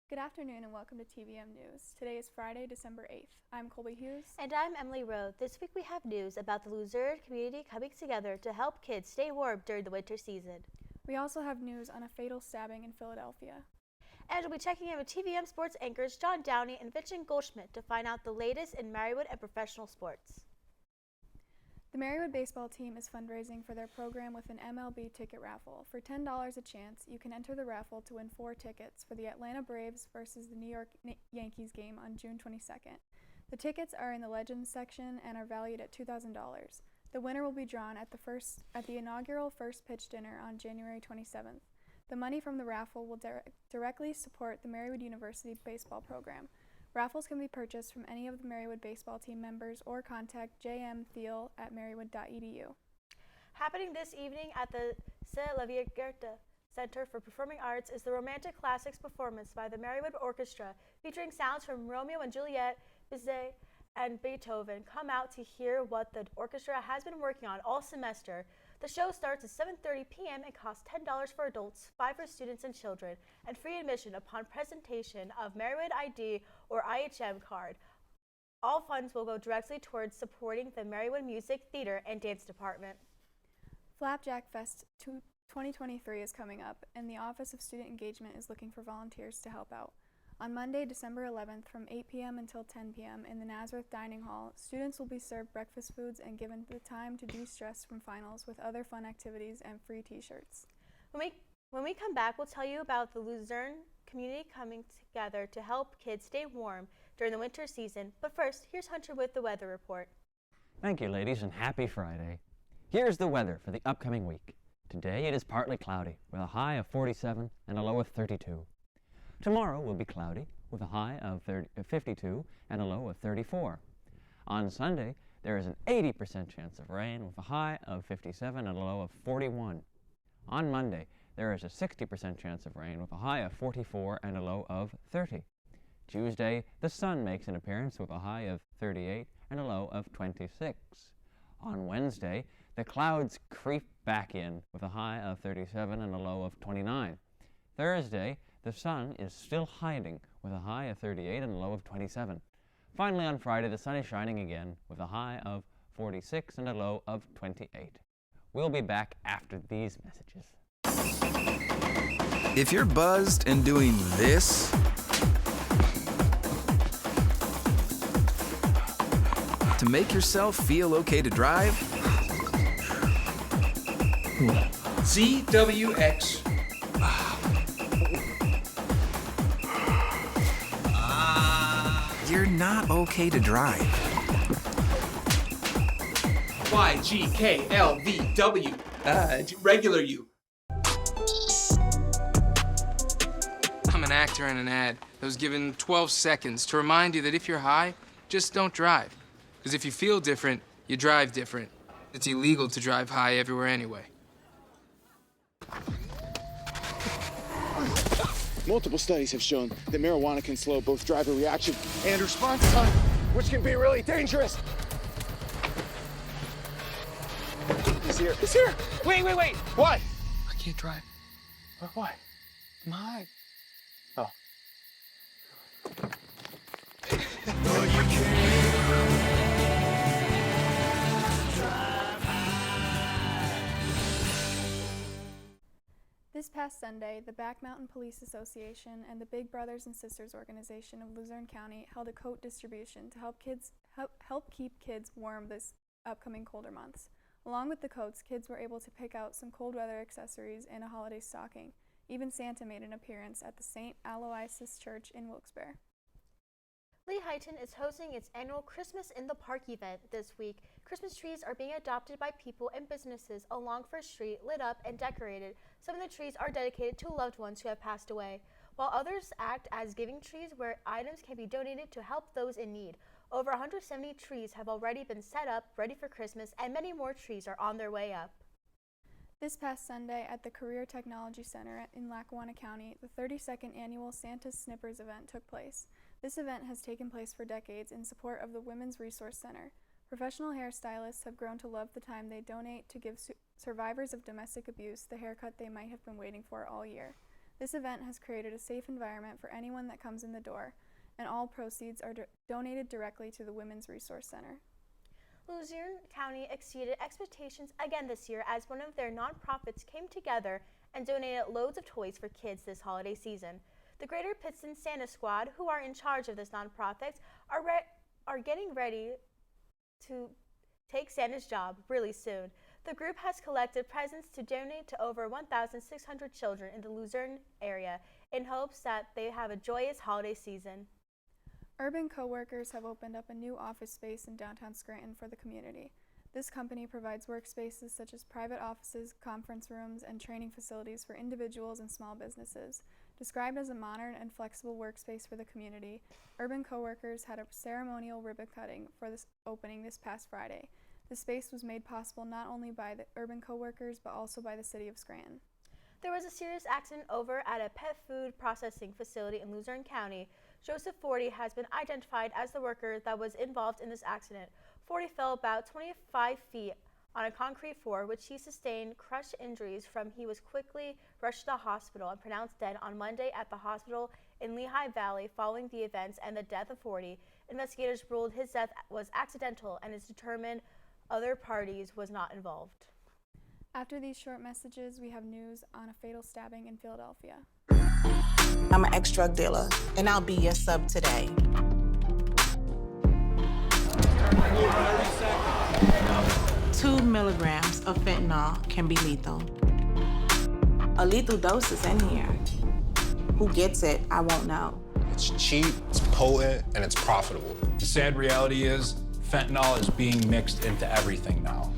Good afternoon and welcome to TVM News. Today is Friday, December 8th. I'm Colby Hughes. And I'm Emily Rowe. This week we have news about the Luzerne community coming together to help kids stay warm during the winter season. We also have news on a fatal stabbing in Philadelphia. And we'll be checking in with TVM sports anchors John Downey and Vincent Goldschmidt to find out the latest in Marywood and professional sports. The Marywood baseball team is fundraising for their program with an MLB ticket raffle. For $10 a chance, you can enter the raffle to win 4 tickets for the Atlanta Braves versus the New York Yankees game on June 22nd. The tickets are in the Legends section and are valued at $2,000. The winner will be drawn at the inaugural first pitch dinner on January 27th. The money from the raffle will directly support the Marywood-University baseball program. Raffles can be purchased from any of the Marywood baseball team members or contact jmthiel@marywood.edu. Happening this evening at the Goethe Center for Performing Arts is the Romantic Classics performance by the Marywood Orchestra, featuring sounds from Romeo and Juliet, Bizet, and Beethoven. Come out to hear what the orchestra has been working on all semester. The show starts at 7:30 p.m. and costs $10 for adults, $5 for students and children, and free admission upon presentation of Marywood ID or IHM card. All funds will go directly towards supporting the Marywood Music, Theater, and Dance Department. Flapjack Fest 2023 is coming up, and the Office of Student Engagement is looking for volunteers to help out. On Monday, December 11th, from 8 p.m. until 10 p.m. in the Nazareth Dining Hall, students will be served breakfast foods and given the time to de-stress from finals with other fun activities and free t-shirts. When we come back, we'll tell you about the Luzerne community coming together to help kids stay warm during the winter season. But first, here's Hunter with the weather report. Thank you, ladies, and happy Friday. Here's the weather for the upcoming week. Today it is partly cloudy with a high of 47 and a low of 32. Tomorrow will be cloudy with a high of 52 and a low of 34. On Sunday, there is an 80% chance of rain with a high of 57 and a low of 41. On Monday, there is a 60% chance of rain with a high of 44 and a low of 30. Tuesday, the sun makes an appearance with a high of 38 and a low of 26. On Wednesday, the clouds creep back in with a high of 37 and a low of 29. Thursday, the sun is still hiding with a high of 38 and a low of 27. Finally, on Friday, the sun is shining again with a high of 46 and a low of 28. We'll be back after these messages. If you're buzzed and doing this, to make yourself feel okay to drive, CWX. you're not okay to drive. YGKLVW. Regular you. I'm an actor in an ad that was given 12 seconds to remind you that if you're high, just don't drive. Because if you feel different, you drive different. It's illegal to drive high everywhere anyway. Multiple studies have shown that marijuana can slow both driver reaction and response time, which can be really dangerous. He's here. He's here. Wait. What? I can't drive. Why? I'm high. Oh. This past Sunday, the Back Mountain Police Association and the Big Brothers and Sisters Organization of Luzerne County held a coat distribution to help keep kids warm this upcoming colder months. Along with the coats, kids were able to pick out some cold weather accessories and a holiday stocking. Even Santa made an appearance at the St. Aloysius Church in Wilkes-Barre. Lehighton is hosting its annual Christmas in the Park event this week. Christmas trees are being adopted by people and businesses along First Street, lit up and decorated. Some of the trees are dedicated to loved ones who have passed away, while others act as giving trees where items can be donated to help those in need. Over 170 trees have already been set up, ready for Christmas, and many more trees are on their way up. This past Sunday at the Career Technology Center in Lackawanna County, the 32nd annual Santa's Snippers event took place. This event has taken place for decades in support of the Women's Resource Center. Professional hairstylists have grown to love the time they donate to give survivors of domestic abuse the haircut they might have been waiting for all year. This event has created a safe environment for anyone that comes in the door, and all proceeds are donated directly to the Women's Resource Center. Luzerne County exceeded expectations again this year as one of their nonprofits came together and donated loads of toys for kids this holiday season. The Greater Pittston Santa Squad, who are in charge of this nonprofit, are getting ready to take Santa's job really soon. The group has collected presents to donate to over 1,600 children in the Luzerne area in hopes that they have a joyous holiday season. Urban Coworkers have opened up a new office space in downtown Scranton for the community. This company provides workspaces such as private offices, conference rooms, and training facilities for individuals and small businesses. Described as a modern and flexible workspace for the community, Urban Coworkers had a ceremonial ribbon cutting for this opening this past Friday. The space was made possible not only by the Urban Coworkers, but also by the City of Scranton. There was a serious accident over at a pet food processing facility in Luzerne County. Joseph Forty has been identified as the worker that was involved in this accident. Forty fell about 25 feet on a concrete floor, which he sustained crush injuries from. He was quickly rushed to the hospital and pronounced dead on Monday at the hospital in Lehigh Valley following the events and the death of Forty. Investigators ruled his death was accidental and it's determined other parties was not involved. After these short messages, we have news on a fatal stabbing in Philadelphia. I'm an ex-drug dealer, and I'll be your sub today. 2 milligrams of fentanyl can be lethal. A lethal dose is in here. Who gets it, I won't know. It's cheap, it's potent, and it's profitable. The sad reality is, fentanyl is being mixed into everything now.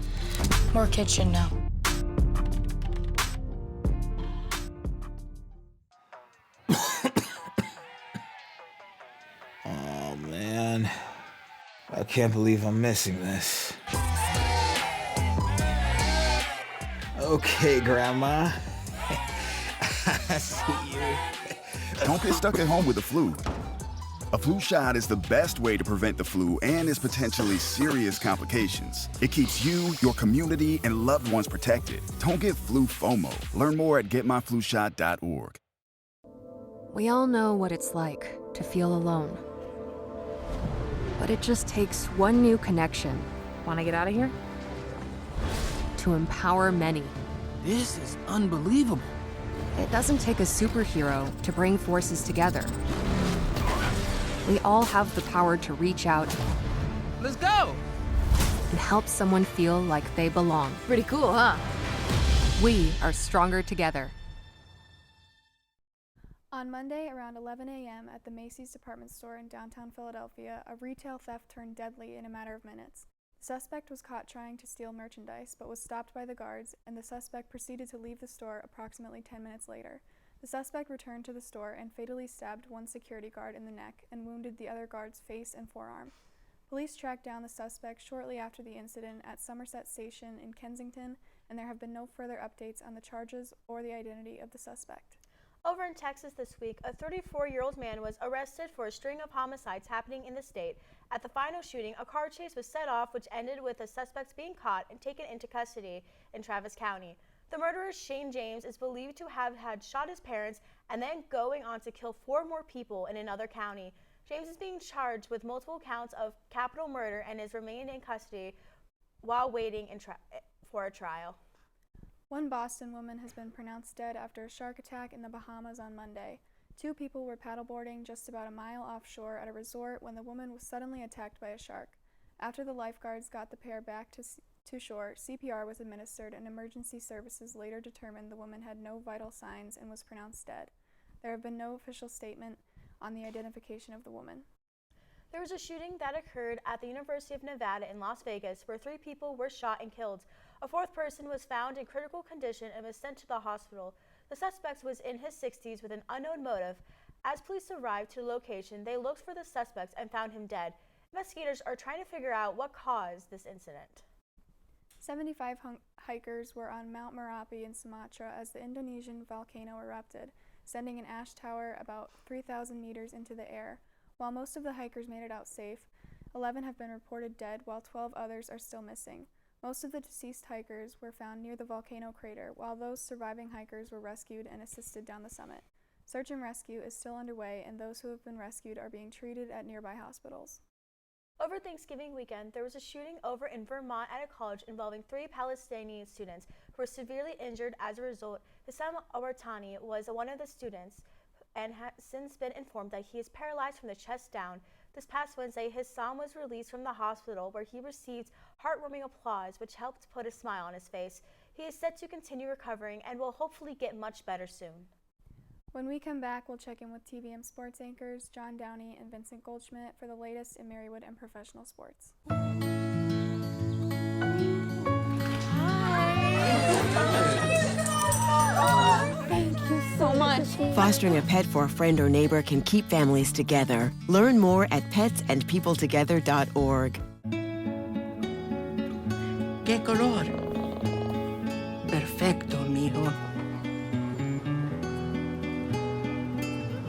More kids should know. Oh, man. I can't believe I'm missing this. Okay, Grandma. I see you. Don't get stuck at home with the flu. A flu shot is the best way to prevent the flu and its potentially serious complications. It keeps you, your community, and loved ones protected. Don't get flu FOMO. Learn more at getmyflushot.org. We all know what it's like to feel alone. But it just takes one new connection. Want to get out of here? To empower many. This is unbelievable. It doesn't take a superhero to bring forces together. We all have the power to reach out. Let's go! And help someone feel like they belong. Pretty cool, huh? We are stronger together. On Monday, around 11 a.m. at the Macy's department store in downtown Philadelphia, a retail theft turned deadly in a matter of minutes. The suspect was caught trying to steal merchandise, but was stopped by the guards, and the suspect proceeded to leave the store approximately 10 minutes later. The suspect returned to the store and fatally stabbed one security guard in the neck and wounded the other guard's face and forearm. Police tracked down the suspect shortly after the incident at Somerset Station in Kensington, and there have been no further updates on the charges or the identity of the suspect. Over in Texas this week, a 34-year-old man was arrested for a string of homicides happening in the state. At the final shooting, a car chase was set off, which ended with the suspects being caught and taken into custody in Travis County. The murderer, Shane James, is believed to have had shot his parents and then going on to kill 4 more people in another county. James is being charged with multiple counts of capital murder and is remained in custody while waiting for a trial. One Boston woman has been pronounced dead after a shark attack in the Bahamas on Monday. 2 people were paddleboarding just about a mile offshore at a resort when the woman was suddenly attacked by a shark. After the lifeguards got the pair back to shore, CPR was administered and emergency services later determined the woman had no vital signs and was pronounced dead. There have been no official statement on the identification of the woman. There was a shooting that occurred at the University of Nevada in Las Vegas where 3 people were shot and killed. A 4th person was found in critical condition and was sent to the hospital. The suspect was in his 60s with an unknown motive. As police arrived to the location, they looked for the suspect and found him dead. Investigators are trying to figure out what caused this incident. 75 hikers were on Mount Merapi in Sumatra as the Indonesian volcano erupted, sending an ash tower about 3,000 meters into the air. While most of the hikers made it out safe, 11 have been reported dead while 12 others are still missing. Most of the deceased hikers were found near the volcano crater, while those surviving hikers were rescued and assisted down the summit. Search and rescue is still underway, and those who have been rescued are being treated at nearby hospitals. Over Thanksgiving weekend, there was a shooting over in Vermont at a college involving 3 Palestinian students who were severely injured as a result. Hussam Awartani was one of the students and has since been informed that he is paralyzed from the chest down. This past Wednesday, his son was released from the hospital where he received heartwarming applause, which helped put a smile on his face. He is set to continue recovering and will hopefully get much better soon. When we come back, we'll check in with TVM sports anchors John Downey and Vincent Goldschmidt for the latest in Marywood and professional sports. Thank you so much. Fostering a pet for a friend or neighbor can keep families together. Learn more at petsandpeopletogether.org. ¿Qué color? Perfecto, mijo.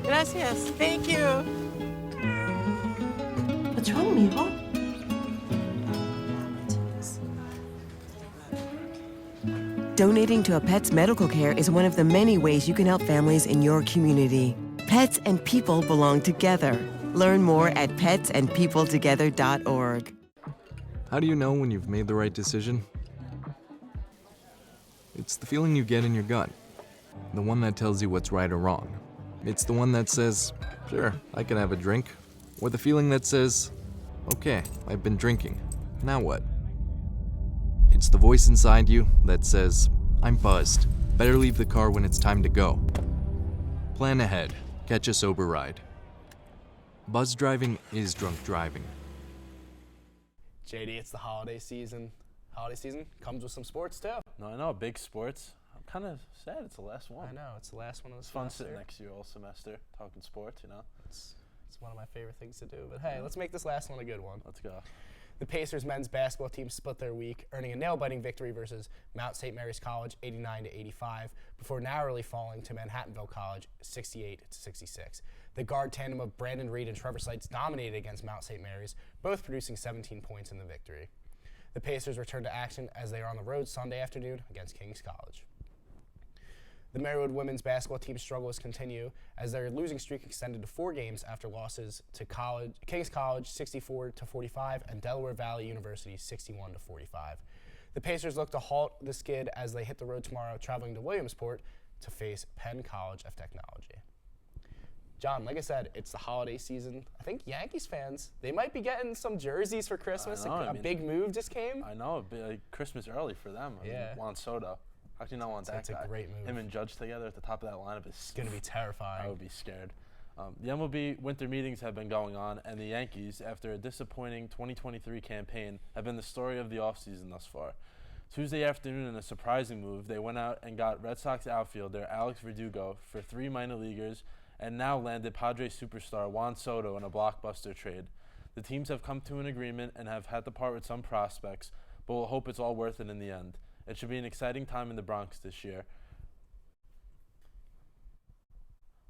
Gracias. Thank you. What's wrong, mijo? Donating to a pet's medical care is one of the many ways you can help families in your community. Pets and people belong together. Learn more at petsandpeopletogether.org. How do you know when you've made the right decision? It's the feeling you get in your gut. The one that tells you what's right or wrong. It's the one that says, sure, I can have a drink. Or the feeling that says, okay, I've been drinking. Now what? It's the voice inside you that says, I'm buzzed. Better leave the car when it's time to go. Plan ahead. Catch a sober ride. Buzz driving is drunk driving. JD, it's the holiday season. Holiday season comes with some sports too. No, I know, big sports. I'm kind of sad it's the last one. I know, it's the last one of the semester. It's fun semester. sitting next to you all semester, talking sports, you know? It's one of my favorite things to do. But hey, let's make this last one a good one. Let's go. The Pacers men's basketball team split their week, earning a nail-biting victory versus Mount St. Mary's College, 89-85, before narrowly falling to Manhattanville College, 68-66. The guard tandem of Brandon Reed and Trevor Seitz dominated against Mount St. Mary's, both producing 17 points in the victory. The Pacers return to action as they are on the road Sunday afternoon against King's College. The Marywood women's basketball team's struggles continue as their losing streak extended to 4 games after losses to King's College 64-45 and Delaware Valley University 61-45. The Pacers look to halt the skid as they hit the road tomorrow, traveling to Williamsport to face Penn College of Technology. John, like I said, it's the holiday season. I think Yankees fans, they might be getting some jerseys for Christmas. A big move just came. I know, Christmas early for them. Yeah. Juan Soto. How can you not want that guy? That's a great move. Him and Judge together at the top of that lineup is going to be terrifying. I would be scared. The MLB winter meetings have been going on, and the Yankees, after a disappointing 2023 campaign, have been the story of the offseason thus far. Tuesday afternoon, in a surprising move, they went out and got Red Sox outfielder Alex Verdugo for 3 minor leaguers and now landed Padres superstar Juan Soto in a blockbuster trade. The teams have come to an agreement and have had to part with some prospects, but we'll hope it's all worth it in the end. It should be an exciting time in the Bronx this year.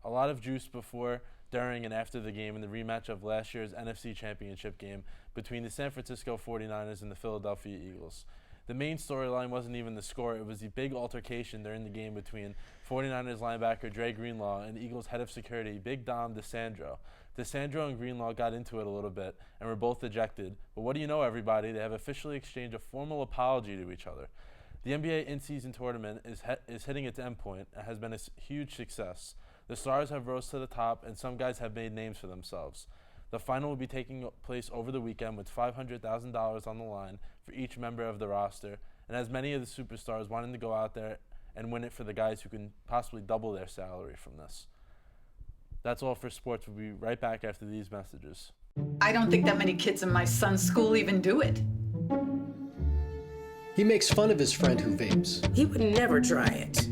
A lot of juice before, during, and after the game in the rematch of last year's NFC Championship game between the San Francisco 49ers and the Philadelphia Eagles. The main storyline wasn't even the score, it was the big altercation during the game between 49ers linebacker Dre Greenlaw and Eagles head of security Big Dom DeSandro. DeSandro and Greenlaw got into it a little bit and were both ejected, but what do you know, everybody, they have officially exchanged a formal apology to each other. The NBA in-season tournament is hitting its endpoint and has been a huge success. The stars have rose to the top, and some guys have made names for themselves. The final will be taking place over the weekend with $500,000 on the line for each member of the roster, and as many of the superstars wanting to go out there and win it for the guys who can possibly double their salary from this. That's all for sports. We'll be right back after these messages. I don't think that many kids in my son's school even do it. He makes fun of his friend who vapes. He would never try it.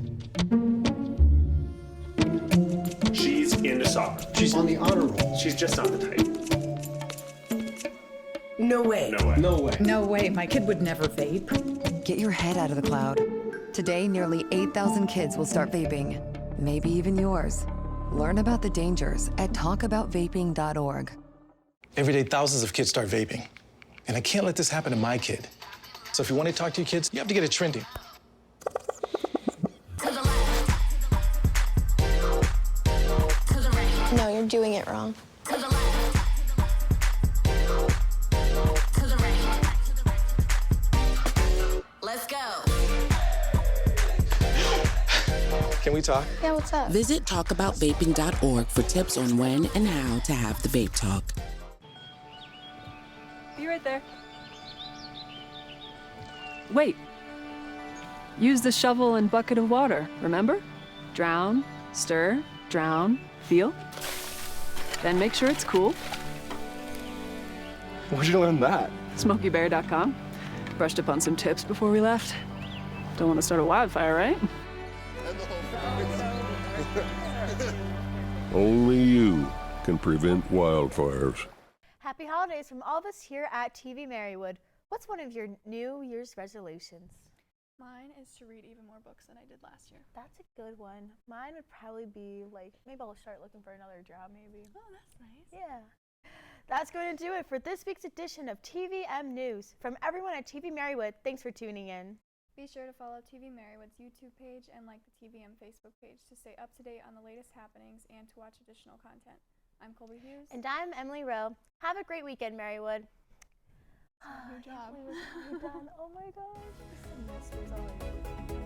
She's into soccer. She's on the honor roll. She's just not the type. No way. No way. No way. No way, my kid would never vape. Get your head out of the cloud. Today, nearly 8,000 kids will start vaping. Maybe even yours. Learn about the dangers at talkaboutvaping.org. Every day, thousands of kids start vaping. And I can't let this happen to my kid. So if you want to talk to your kids, you have to get it trending. No, you're doing it wrong. Let's go. Can we talk? Yeah, what's up? Visit talkaboutvaping.org for tips on when and how to have the vape talk. Be right there. Wait. Use the shovel and bucket of water, remember? Drown, stir, drown, feel. Then make sure it's cool. Where'd you learn that? SmokeyBerry.com. Brushed up on some tips before we left. Don't want to start a wildfire, right? Only you can prevent wildfires. Happy holidays from all of us here at TV Marywood. What's one of your New Year's resolutions? Mine is to read even more books than I did last year. That's a good one. Mine would probably be like, maybe I'll start looking for another job maybe. Oh, that's nice. Yeah. That's going to do it for this week's edition of TVM News. From everyone at TV Marywood, thanks for tuning in. Be sure to follow TV Marywood's YouTube page and like the TVM Facebook page to stay up to date on the latest happenings and to watch additional content. I'm Colby Hughes. And I'm Emily Rowe. Have a great weekend, Marywood. Good job. We're done. Oh my gosh. This semester is already